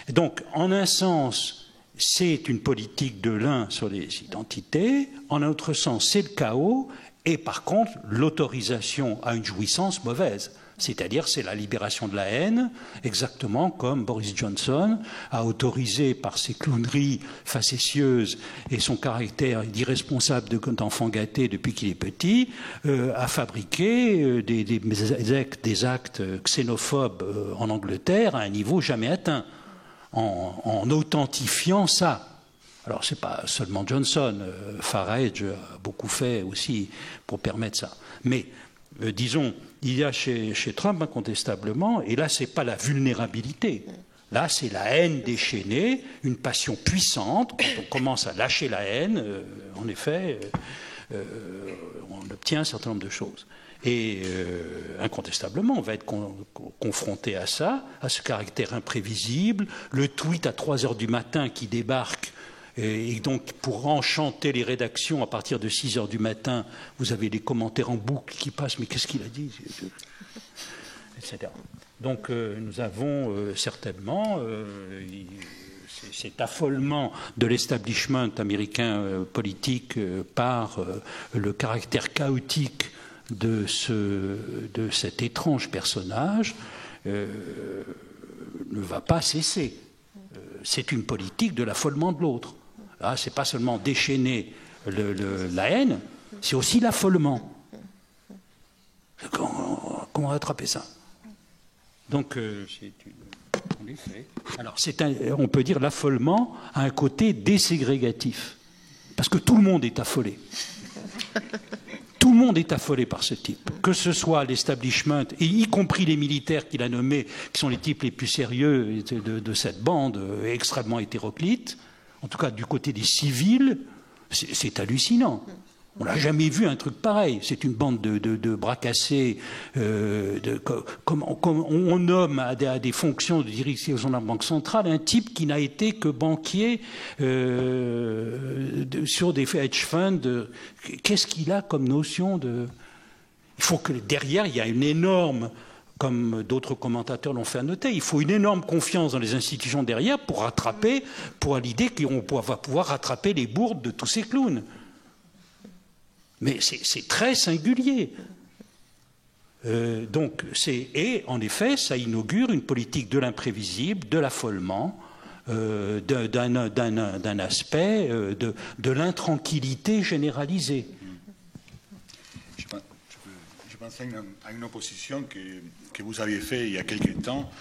Et donc, en un sens, c'est une politique de l'un sur les identités, en un autre sens, c'est le chaos, et par contre, l'autorisation à une jouissance mauvaise. C'est-à-dire, c'est la libération de la haine, exactement comme Boris Johnson a autorisé, par ses clowneries facétieuses et son caractère d'irresponsable d'enfant gâté depuis qu'il est petit, à fabriquer des actes xénophobes en Angleterre à un niveau jamais atteint, en authentifiant ça. Alors, ce n'est pas seulement Johnson, Farage a beaucoup fait aussi pour permettre ça. Mais, disons, il y a chez Trump incontestablement, et là, ce n'est pas la vulnérabilité, là, c'est la haine déchaînée, une passion puissante. Quand on commence à lâcher la haine, en effet, on obtient un certain nombre de choses. Et incontestablement, on va être confronté à ça, à ce caractère imprévisible, le tweet à 3 heures du matin qui débarque. Et donc, pour enchanter les rédactions, à partir de 6 heures du matin, vous avez des commentaires en boucle qui passent. Mais qu'est-ce qu'il a dit, etc. Donc, nous avons certainement cet affolement de l'establishment américain politique par le caractère chaotique de cet étrange personnage ne va pas cesser. C'est une politique de l'affolement de l'autre. Là, ce n'est pas seulement déchaîner la haine, c'est aussi l'affolement. Comment rattraper ça? Donc, en effet. Alors, on peut dire l'affolement a un côté déségrégatif, parce que tout le monde est affolé. Tout le monde est affolé par ce type, que ce soit l'establishment, et y compris les militaires qu'il a nommés, qui sont les types les plus sérieux de cette bande extrêmement hétéroclite. En tout cas, du côté des civils, c'est hallucinant. On n'a jamais vu un truc pareil. C'est une bande de bras cassés. Comme on nomme à des fonctions de direction de la Banque centrale un type qui n'a été que banquier sur des hedge funds. Qu'est-ce qu'il a comme notion de... Il faut que derrière, il y a une énorme... Comme d'autres commentateurs l'ont fait noter, il faut une énorme confiance dans les institutions derrière pour l'idée qu'on va pouvoir rattraper les bourdes de tous ces clowns. Mais c'est très singulier. Et en effet, ça inaugure une politique de l'imprévisible, de l'affolement, d'un aspect de l'intranquillité généralisée. Je pense à une opposition que vous aviez faite il y a quelque temps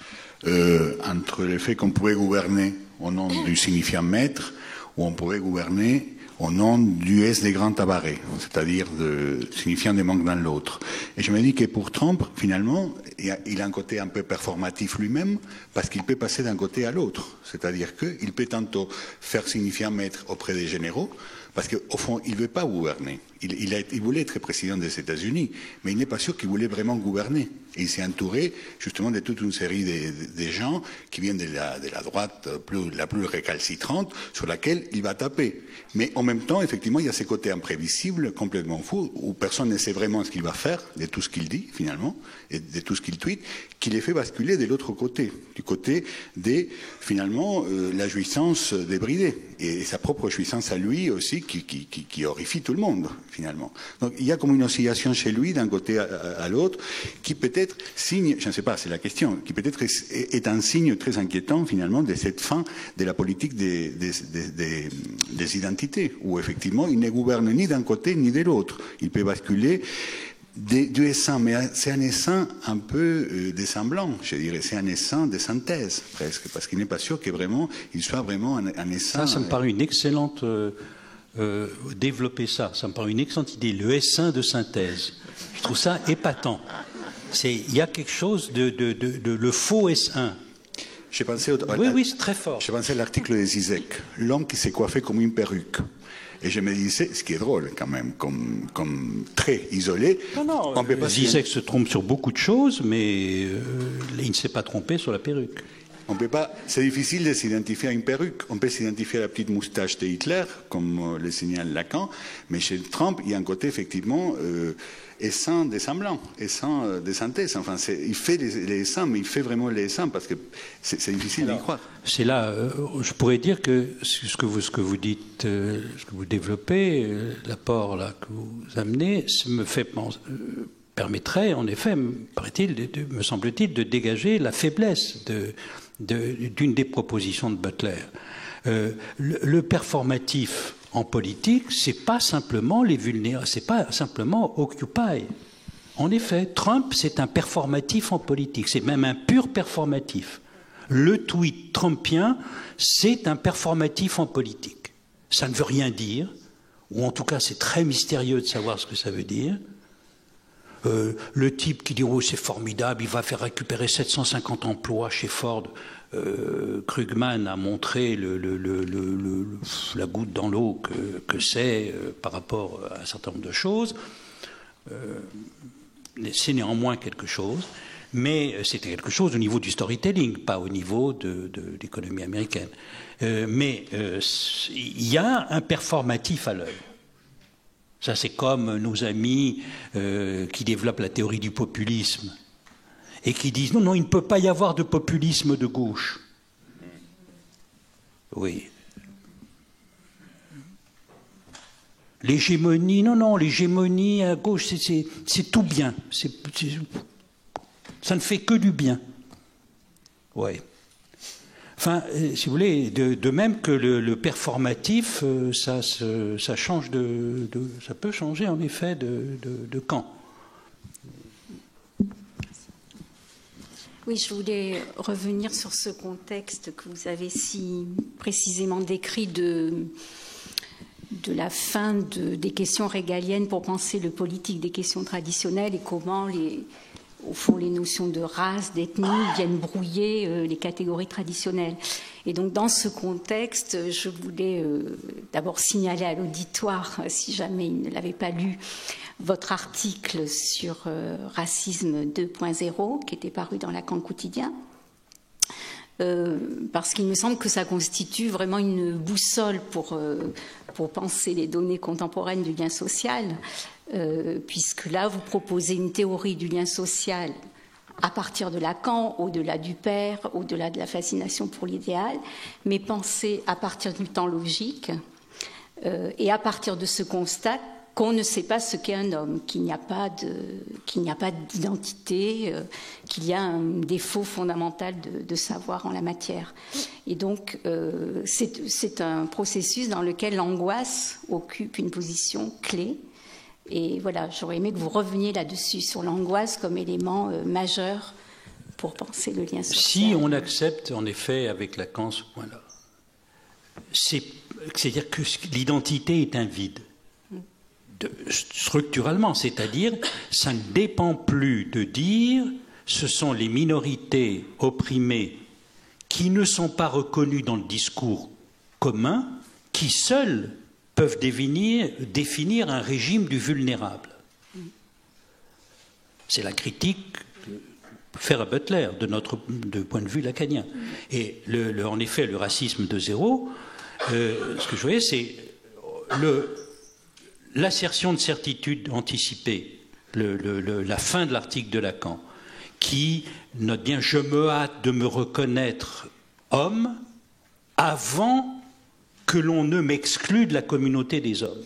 entre le fait qu'on pouvait gouverner au nom du signifiant maître ou on pouvait gouverner au nom du S des grands tabarets, c'est-à-dire de signifiant des manques dans l'autre. Et je me dis que pour Trump, finalement, il a un côté un peu performatif lui-même, parce qu'il peut passer d'un côté à l'autre. C'est-à-dire qu'il peut tantôt faire signifiant maître auprès des généraux, parce qu'au fond, il ne veut pas gouverner. Il voulait être président des États-Unis, mais il n'est pas sûr qu'il voulait vraiment gouverner. Et il s'est entouré justement de toute une série de gens qui viennent de la droite la plus récalcitrante, sur laquelle il va taper. Mais en même temps, effectivement, il y a ces côtés imprévisibles, complètement fous, où personne ne sait vraiment ce qu'il va faire de tout ce qu'il dit, finalement, et de tout ce qu'il tweet, qui les fait basculer de l'autre côté, du côté des, finalement, la jouissance débridée, et sa propre jouissance à lui aussi, qui horrifie tout le monde, finalement. Donc il y a comme une oscillation chez lui, d'un côté à l'autre, qui peut-être signe, je ne sais pas, c'est la question, qui peut-être est un signe très inquiétant, finalement, de cette fin de la politique des identités, où effectivement il ne gouverne ni d'un côté ni de l'autre. Il peut basculer du essaim, mais c'est un essaim un peu dessemblant, je dirais, c'est un essaim de synthèse, presque, parce qu'il n'est pas sûr que vraiment, il soit vraiment un essaim... Ça me paraît une excellente... développer ça me paraît une excellente idée, le essaim de synthèse. Je trouve ça épatant. Il y a quelque chose de le faux essaim. Oui, c'est très fort. J'ai pensé à l'article de Zizek, l'homme qui s'est coiffé comme une perruque. Et je me disais, ce qui est drôle quand même, comme très isolé. Non, Zizek se trompe sur beaucoup de choses, mais il ne s'est pas trompé sur la perruque. On peut pas, c'est difficile de s'identifier à une perruque. On peut s'identifier à la petite moustache de Hitler, comme le signale Lacan, mais chez Trump, il y a un côté effectivement essaim des semblants, essaim des synthèses. Enfin, il fait les essaims, mais il fait vraiment les essaims parce que c'est difficile d'y croire. C'est là, je pourrais dire que ce que vous dites, ce que vous développez, l'apport là que vous amenez, me fait permettrait, en effet, me semble-t-il, de dégager la faiblesse d'une des propositions de Butler. Le performatif en politique, c'est pas simplement les vulnérables, c'est pas simplement Occupy. En effet, Trump, c'est un performatif en politique, c'est même un pur performatif. Le tweet trumpien, c'est un performatif en politique. Ça ne veut rien dire, ou en tout cas c'est très mystérieux de savoir ce que ça veut dire. Le type qui dit « Oh, c'est formidable, il va faire récupérer 750 emplois chez Ford », Krugman a montré la goutte dans l'eau que c'est par rapport à un certain nombre de choses. C'est néanmoins quelque chose, mais c'était quelque chose au niveau du storytelling, pas au niveau de l'économie américaine. Mais il y a un performatif à l'œuvre. Ça, c'est comme nos amis qui développent la théorie du populisme et qui disent « Non, il ne peut pas y avoir de populisme de gauche ». Oui. L'hégémonie, non, l'hégémonie à gauche, c'est tout bien. Ça ne fait que du bien. Oui. Enfin, si vous voulez, de même que le performatif, ça change ça peut changer en effet de camp. Oui, je voulais revenir sur ce contexte que vous avez si précisément décrit de la fin des questions régaliennes pour penser le politique des questions traditionnelles et comment au fond, les notions de race, d'ethnie viennent brouiller les catégories traditionnelles. Et donc, dans ce contexte, je voulais d'abord signaler à l'auditoire, si jamais il ne l'avait pas lu, votre article sur Racisme 2.0, qui était paru dans Lacan quotidien, parce qu'il me semble que ça constitue vraiment une boussole pour penser les données contemporaines du lien social, puisque là, vous proposez une théorie du lien social à partir de Lacan, au-delà du père, au-delà de la fascination pour l'idéal, mais pensée à partir du temps logique et à partir de ce constat qu'on ne sait pas ce qu'est un homme, qu'il n'y a pas d'identité, qu'il y a un défaut fondamental de savoir en la matière. Et donc, c'est un processus dans lequel l'angoisse occupe une position clé. Et voilà, j'aurais aimé que vous reveniez là-dessus, sur l'angoisse comme élément majeur pour penser le lien social. Si on accepte, en effet, avec Lacan ce point-là, c'est-à-dire que l'identité est un vide. Structurellement, c'est-à-dire ça ne dépend plus de dire ce sont les minorités opprimées qui ne sont pas reconnues dans le discours commun qui seules peuvent définir un régime du vulnérable. C'est la critique faire à Butler de point de vue lacanien. Et en effet, le racisme de zéro, ce que je voyais, c'est l'assertion de certitude anticipée, la fin de l'article de Lacan, qui note bien « je me hâte de me reconnaître homme avant que l'on ne m'exclue de la communauté des hommes ».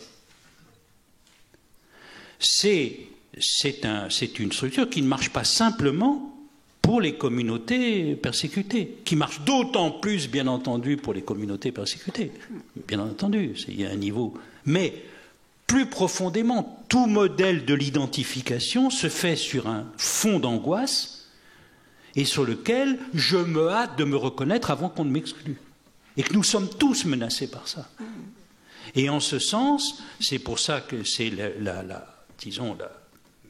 C'est une structure qui ne marche pas simplement pour les communautés persécutées, qui marche d'autant plus, bien entendu, pour les communautés persécutées. Bien entendu, il y a un niveau. Mais plus profondément, tout modèle de l'identification se fait sur un fond d'angoisse et sur lequel je me hâte de me reconnaître avant qu'on ne m'exclue. Et que nous sommes tous menacés par ça. Et en ce sens, c'est pour ça que c'est disons, la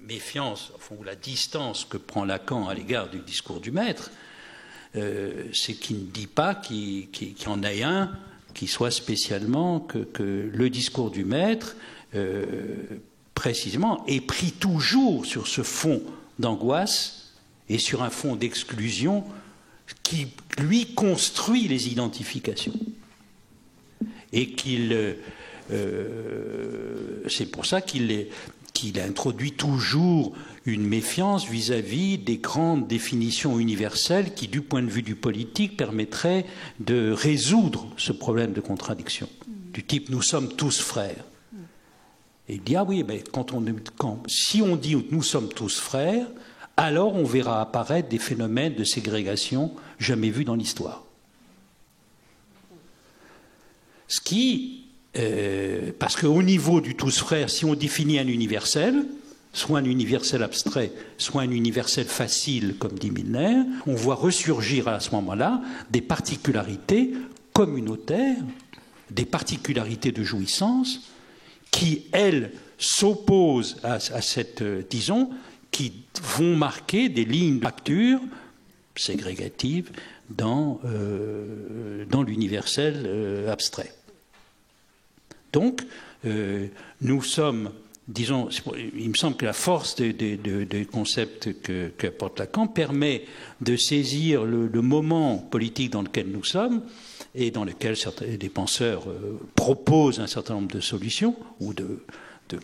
méfiance, ou la distance que prend Lacan à l'égard du discours du maître, c'est qu'il ne dit pas qu'il y en ait un qui soit spécialement que le discours du maître précisément est pris toujours sur ce fond d'angoisse et sur un fond d'exclusion qui lui construit les identifications et c'est pour ça qu'il introduit toujours une méfiance vis-à-vis des grandes définitions universelles qui, du point de vue du politique, permettraient de résoudre ce problème de contradiction du type « nous sommes tous frères ». Et il dit, ah oui, mais si on dit nous sommes tous frères, alors on verra apparaître des phénomènes de ségrégation jamais vus dans l'histoire. Ce qui, parce qu'au niveau du tous frères, si on définit un universel, soit un universel abstrait, soit un universel facile, comme dit Milner, on voit ressurgir à ce moment-là des particularités communautaires, des particularités de jouissance, qui, elles, s'opposent à cette, disons, qui vont marquer des lignes de fracture ségrégatives dans l'universel abstrait. Donc, nous sommes, disons, il me semble que la force des concepts qu'apporte Lacan permet de saisir le moment politique dans lequel nous sommes et dans lequel des penseurs proposent un certain nombre de solutions ou de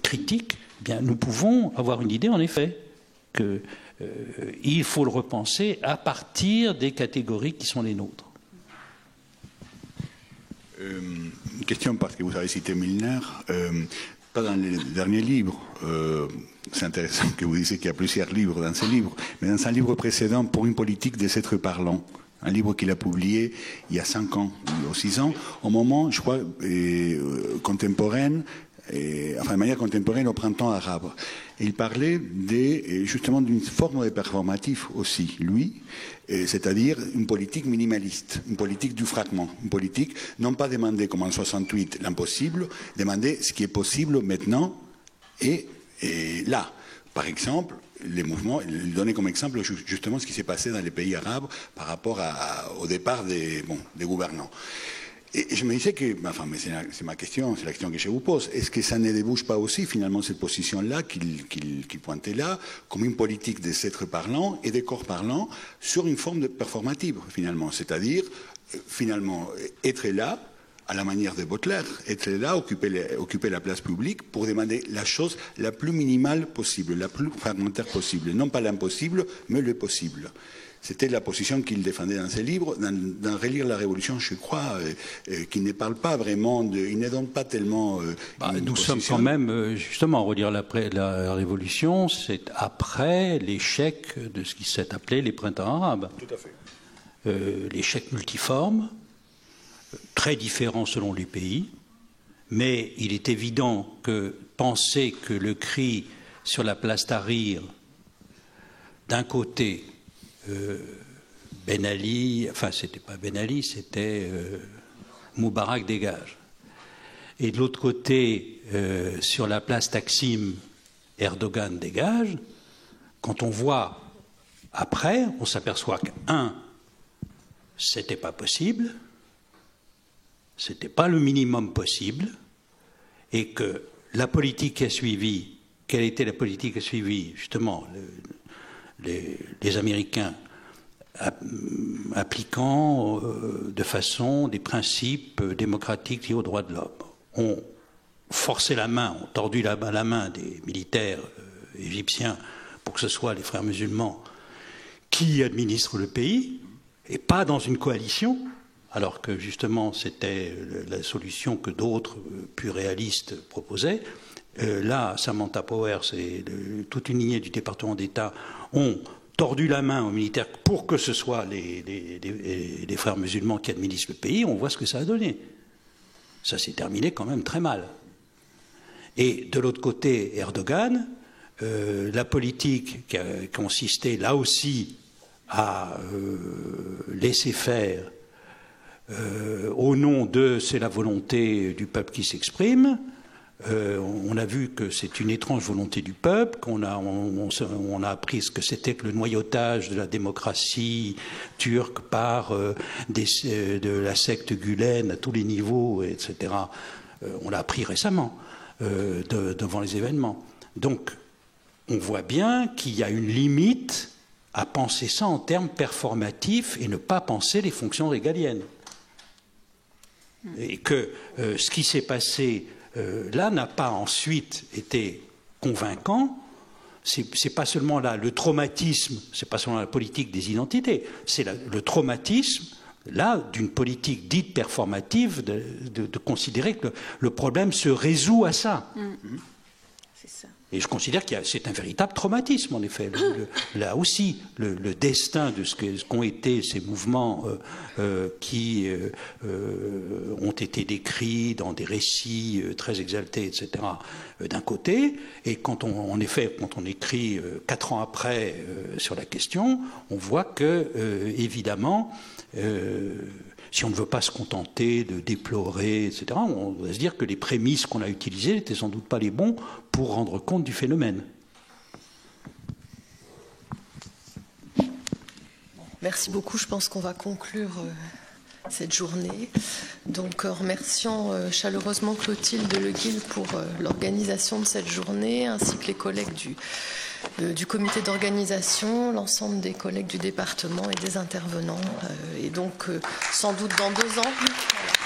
critiques. Eh bien, nous pouvons avoir une idée, en effet, qu'il faut le repenser à partir des catégories qui sont les nôtres. Une question, parce que vous avez cité Milner, pas dans les derniers livres, c'est intéressant que vous disiez qu'il y a plusieurs livres dans ces livres, mais dans un livre précédent, Pour une politique des êtres parlants, un livre qu'il a publié il y a 5 ans ou 6 ans, au moment, je crois, contemporaine, enfin de manière contemporaine au printemps arabe. Et il parlait justement d'une forme de performatif aussi, lui, c'est-à-dire une politique minimaliste, une politique du fragment, une politique non pas demander comme en 68 l'impossible, demander ce qui est possible maintenant et là. Par exemple, les mouvements, il donnait comme exemple justement ce qui s'est passé dans les pays arabes par rapport au départ des gouvernants. Et je me disais que, enfin, mais c'est ma question, c'est la question que je vous pose. Est-ce que ça ne débouche pas aussi, finalement, cette position-là qu'il pointait là, comme une politique des êtres parlants et des corps parlants sur une forme de performative, finalement. C'est-à-dire, finalement, être là, à la manière de Butler, être là, occuper la place publique pour demander la chose la plus minimale possible, la plus fragmentaire possible. Non pas l'impossible, mais le possible. C'était la position qu'il défendait dans ses livres, dans Relire la Révolution, je crois, qui ne parle pas vraiment il ne donne pas tellement... nous sommes quand même, justement, Relire la Révolution, c'est après l'échec de ce qui s'est appelé les printemps arabes. Tout à fait. L'échec multiforme, très différent selon les pays, mais il est évident que penser que le cri sur la place Tahrir, d'un côté, Ben Ali, enfin c'était pas Ben Ali, c'était Moubarak dégage. Et de l'autre côté, sur la place Taksim, Erdogan dégage. Quand on voit après, on s'aperçoit qu'un, c'était pas possible, c'était pas le minimum possible, et que la politique qui a suivi, quelle était la politique qui a suivi, justement, les Américains appliquant de façon des principes démocratiques liés aux droits de l'homme, ont forcé la main, ont tordu la main des militaires égyptiens pour que ce soit les frères musulmans qui administrent le pays, et pas dans une coalition, alors que justement c'était la solution que d'autres plus réalistes proposaient. Là, Samantha Powers et toute une lignée du département d'État ont tordu la main aux militaires pour que ce soit les frères musulmans qui administrent le pays. On voit ce que ça a donné. Ça s'est terminé quand même très mal. Et de l'autre côté, Erdogan, la politique qui a consisté là aussi à laisser faire au nom de c'est la volonté du peuple qui s'exprime. On a vu que c'est une étrange volonté du peuple, on a appris ce que c'était que le noyautage de la démocratie turque par de la secte Gülen à tous les niveaux, etc. On l'a appris récemment devant les événements. Donc, on voit bien qu'il y a une limite à penser ça en termes performatifs et ne pas penser les fonctions régaliennes. Et que ce qui s'est passé là n'a pas ensuite été convaincant. C'est pas seulement là le traumatisme, c'est pas seulement la politique des identités, c'est le traumatisme là d'une politique dite performative de considérer que le problème se résout à ça. c'est ça. Et je considère que c'est un véritable traumatisme, en effet. Là aussi, le destin de ce qu'ont été ces mouvements qui ont été décrits dans des récits très exaltés, etc., d'un côté, et quand on écrit 4 ans après sur la question, on voit que, évidemment, si on ne veut pas se contenter de déplorer, etc., on doit se dire que les prémices qu'on a utilisées n'étaient sans doute pas les bons pour rendre compte du phénomène. Merci beaucoup. Je pense qu'on va conclure cette journée. Donc, remercions chaleureusement Clotilde Le Guil pour l'organisation de cette journée, ainsi que les collègues du comité d'organisation, l'ensemble des collègues du département et des intervenants. Et donc, sans doute dans 2 ans. Voilà.